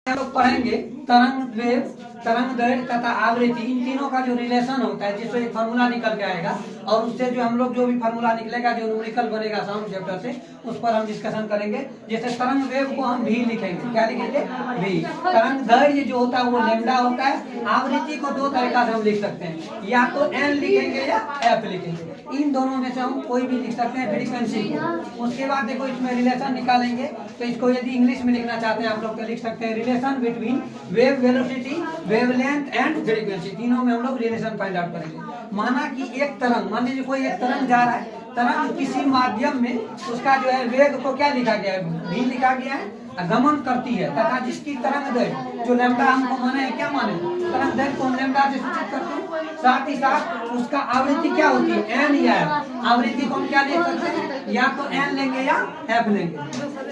हम लोग पढ़ेंगे तरंग वेव, तरंग दैर्घ्य तथा आवृत्ति, इन तीनों का जो रिलेशन होता है जिससे एक फार्मूला निकल के आएगा और उससे जो हम लोग जो भी फार्मूला निकलेगा जो न्यूमेरिकल बनेगा साउंड चैप्टर से उस पर हम डिस्कशन करेंगे। जैसे तरंग वेव को हम भी लिखेंगे, क्या लिखेंगे? भी। तरंग दैर्घ्य जो होता है वो लैम्डा होता है। आवृत्ति को दो तरीका से हम लिख सकते हैं, या तो एन लिखेंगे या एफ लिखेंगे, इन दोनों में से हम कोई भी लिख सकते हैं फ्रीक्वेंसी को। उसके बाद देखो इसमें रिलेशन निकालेंगे, तो इसको यदि इंग्लिश में लिखना चाहते हैं आप लोग तो लिख सकते हैं relation between wave velocity, wavelength and frequency, तीनों में हम लोग रिलेशन फाइंड आउट करेंगे। माना कि एक तरंग, मान लीजिए कोई एक तरंग जा रहा है, तरंग किसी माध्यम में उसका जो है वेग को क्या लिखा गया है? भी लिखा गया है, गमन करती है तथा जिसकी तरंग दैर्घ्य जो लैम्डा हमको माने है, क्या माने? तरंग दैर्घ्य को हम लैम्डा से सूचित करते हैं। साथ ही साथ उसका आवृत्ति क्या होती है? एन या एफ। आवृत्ति को हम क्या ले सकते हैं? या तो एन लेंगे या एफ लेंगे।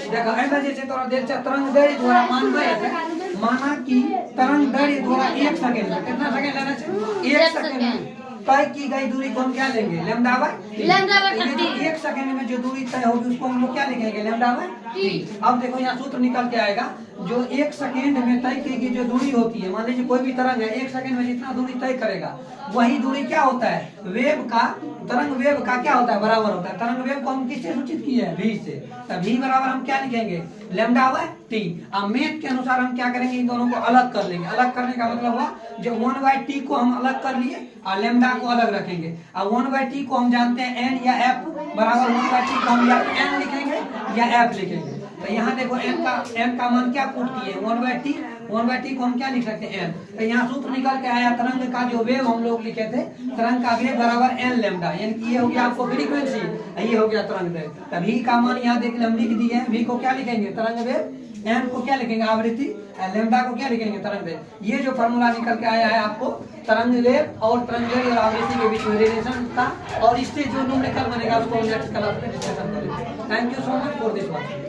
देखो ऐसा जैसे थोड़ा देर से तरंग दैर्घ्य द्वारा मान गए, माना कि तरंग दैर्घ्य द्वारा 1 सेकंड में, कितना सेकंड लेना चाहिए? 1 सेकंड में तय की गई दूरी को हम क्या लेंगे? Lambda by lambda by 30। 1 second में जो दूरी तय होगी उसको हम लोग क्या लिखेंगे? Lambda by 30। अब देखो यहाँ सूत्र निकल के आएगा, जो 1 सेकंड में तय की गई जो दूरी होती है, मान लीजिए कोई भी तरंग है 1 सेकंड में जितना दूरी तय करेगा वही दूरी क्या होता है? वेव का, तरंग वेव का क्या होता है? बराबर होता है। तरंग वेव को हम किससे सूचित किए हैं? v से। तब v बराबर हम क्या लिखेंगे? Lambda by t। अब मैथ के अनुसार हम क्या करेंगे? इन दोनों को अलग कर लेंगे। अलग करने का मतलब हुआ जो 1/t को हम अलग कर लिए और लैम्डा को अलग रखेंगे। अब 1/t को हम जानते हैं n या f बराबर 1/t को हम या n लिखेंगे या f लिखेंगे। तो यहाँ देखो n का मान क्या पुट किए? 1/t को हम क्या लिख सकते हैं? n। तो यहाँ सूत्र निकल के आया, तरंग का जो वेव हम लोग लिखे थे, तरंग का वेव बराबर n लैम्डा, यानी कि ये हो गया आपको फ्रीक्वेंसी, ये हो गया तरंग दैर्घ्य। तब v का मान यहाँ देख हम लिख दिए हैं। v को क्या लिखेंगे? तरंग वेव। n को क्या लिखेंगे? आवृत्ति। लैम्डा को क्या लिखेंगे? तरंग दैर्घ्य। ये जो फार्मूला निकल के आया है आपको तरंग वेव और तरंग दैर्घ्य और आवृत्ति के बीच में रिलेशन था, और इससे जो न्यूमेरिकल बनेगा उसको नेक्स्ट क्लास में डिस्कशन करेंगे। Thank you so much for this watching.